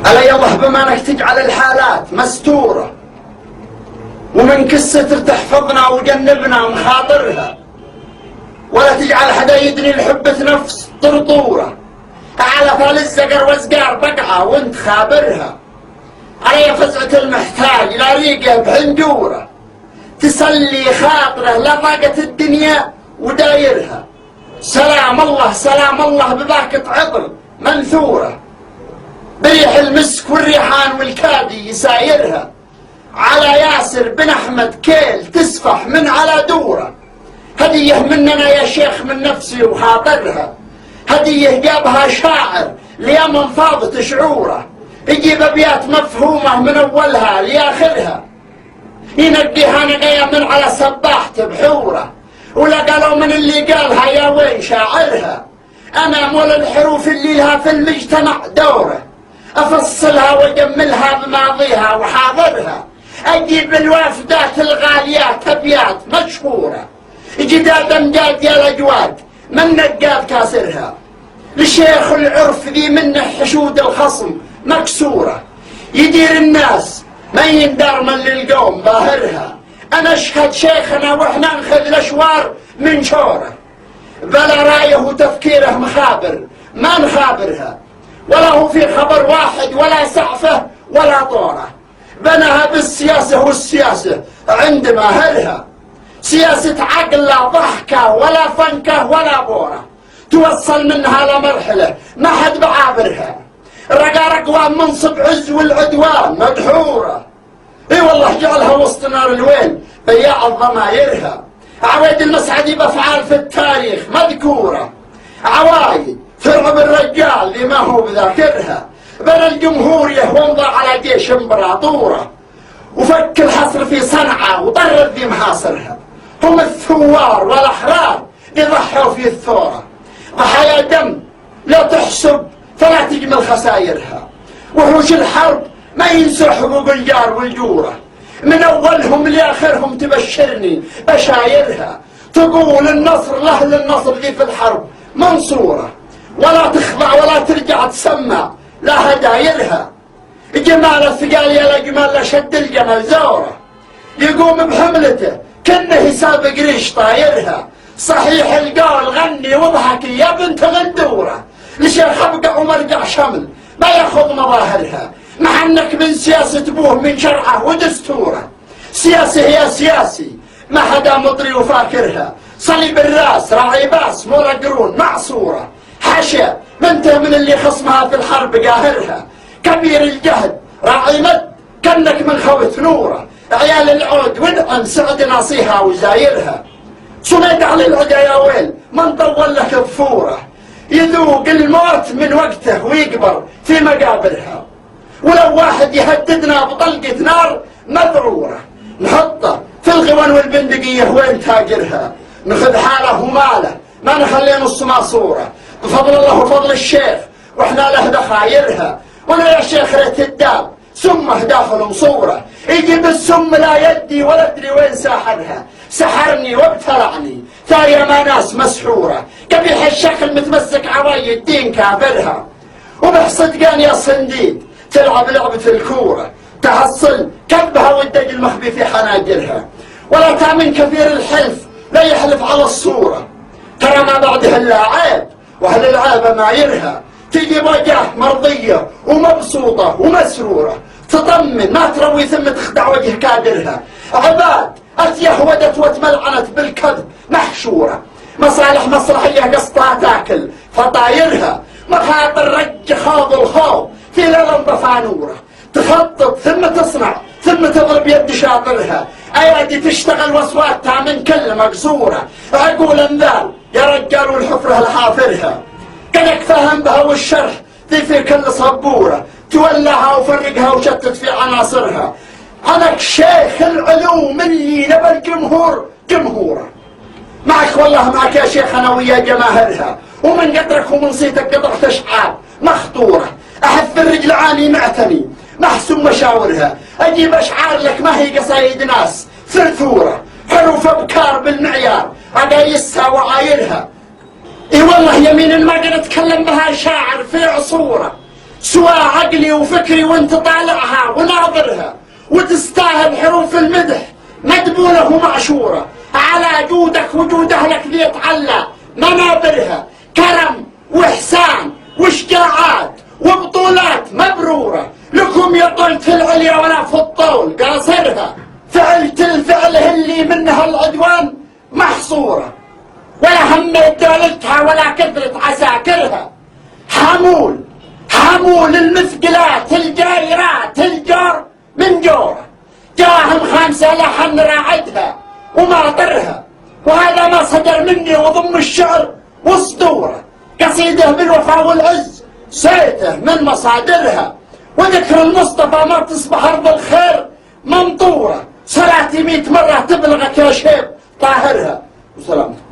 ألا يضح بما انك تجعل الحالات مستورة ومن كستر تحفظنا وجنبنا مخاطرها، ولا تجعل حدا يدري لحبة نفس طرطورة على ثالث زقر وزقار بقعة وانت خابرها. علي فزعة المحتاج لا ريقه بحنجورة تسلي خاطره لضاقة الدنيا ودايرها. سلام الله بباكة عطر منثورة بريح المسك والريحان والكادي يسايرها. على ياسر بن أحمد كيل تسفح من على دوره، هديه مننا يا شيخ من نفسي وخاطرها. هديه جابها شاعر ليمن فاضت شعوره، يجيب أبيات مفهومة من أولها لآخرها، ينقيها نقيا من على سباحته بحوره. ولا قالوا من اللي قالها يا وين شاعرها. أنا مول الحروف اللي لها في المجتمع دوره، أفصلها وأجملها بماضيها وحاضرها. أجيب الوافدات الغاليات أبيات مشهورة، جداد أمجاد يا الأجواد من نقاد كاسرها. لشيخ العرف ذي منه حشود الخصم مكسورة، يدير الناس ما يندار من للقوم باهرها. أنا أشهد شيخنا وإحنا نخذ الأشوار من شوره، بلا رايه وتفكيره مخابر ما نخابرها. ولا هو في خبر واحد ولا سعفه ولا طوره، بناها بالسياسة والسياسة عند ماهرها. سياسة عقل لا ضحكة ولا فنكة ولا بورة، توصل منها لمرحلة ما حد بعابرها. رقا رقوان منصب عز والعدوان مدحورة، اي والله جعلها وسط نار الويل بياع الضمايرها. عوايد المسعدي بافعال في التاريخ مذكورة، عوايد فرعب الرجال اللي ما هو بذاكرها. بنى الجمهورية وامضى على جيش امبراطورة، وفك الحصر في صنعاء وطرد ذي محاصرها. هم الثوار والاحرار يضحوا في الثورة، ضحايا دم لا تحسب فلا تجمل خسائرها. وحوش الحرب ما ينسوا حقوق الجار والجورة، من اولهم لاخرهم تبشرني بشايرها. تقول النصر لاهل النصر ذي في الحرب منصورة، ولا تخضع ولا ترجع تسمع لا هدايرها. جمال الثقال يا الأجمال لشد الجمل زوره، يقوم بحملته كنه يسابق ريش طايرها. صحيح القول غني واضحكي يا بنت غندوره، لشيخ ابقع ومرجع شمل ما ياخذ مظاهرها. محنك من سياسة ابوه من شرعه ودستوره، سياسي هي سياسي ما حدا مطري وفاكرها. صليب الراس راعي باس مورا قرون معصوره، حشا منته من اللي خصمها في الحرب قاهرها. كبير الجهد راعي مد كنك من خوت نوره، عيال العود ونعم سعد ناصيها وزايرها. صمد على العدا يا ويل من طول لك ظفوره، يذوق الموت من وقته ويكبر في مقابرها. ولو واحد يهددنا بطلقة نار مذعوره، نحطه في الغوان والبندقية وين تاجرها. نخذ حاله وماله ما نخلي نص ماسوره، بفضل الله وفضل الشيخ واحنا له دخايرها. وانا يا شيخ ريت الداب سمه داخل مصوره، يجيب السم لا يدي ولا ادري وين ساحرها. سحرني وابتلعني ثانية ما ناس مسحوره، قبيح الشكل متمسك عواي الدين كافرها. وبحصدقان يا صنديد تلعب لعبة الكورة، تحصل كبها والدج المخبي في حناجرها. ولا تامن كثير الحلف لا يحلف على الصورة، ترى ما بعدها الا عيب واهل العيبة ما يرها. تجي وجه مرضية ومبسوطة ومسرورة، تطمن ما تروي ثم تخدع وجه كادرها. عباد اتيهودت وتملعنت بالكذب محشورة، مصالح مسرحية قسطها تاكل فطايرها. مخاطر رج خوض الخوض في لمبة فانورة، تخطط ثم تصنع ثم تضرب يد شاطرها. ايادي تشتغل واصواتها من كل مقصورة، عقول انذال يا رجال والحفرة لحافرها. قدك فهم بها والشرح ذي في كل صبورة، تولعها وفرقها وشتت في عناصرها. عنك شيخ العلوم اللي نبى الجمهور جمهوره، معك والله معك يا شيخ انا ويا جماهرها. ومن قدرك ومن صيتك قطعة اشعار مخطورة، احث الرجل عاني معتني محسوم مشاورها. اجيب اشعار لك ما هي قصايد ناس ثرثورة، حروف ابكار بالمعيار اقايسها وعايرها. اي والله يمين ما قد اتكلم بها شاعر في عصوره، سوى عقلي وفكري وانت طالعها وناظرها، وتستاهل حروف المدح مدبولة ومعشورة. على جودك وجود اهلك ذي يتعلى منابرها، كرم واحسان وشجاعات وبطولات مبرورة. لكم يطول في العليا ولا في الطول قاصرها. فعلت الفعل اللي منها العدوان محصورة، ولا همت دولتها ولا كثرة عساكرها. حمول المثقلات الجايرات الجور من جوره، جاهم 5 لحن راعدها وما طرها. وهذا ما صدر مني وضم الشعر وصدوره، قصيده بالوفا والعز سيته من مصادرها. وذكر المصطفى ما تصبح ارض الخير ممطوره، صلاتي 100 مرة تبلغك يا شيب طاهرها. وسلامتك.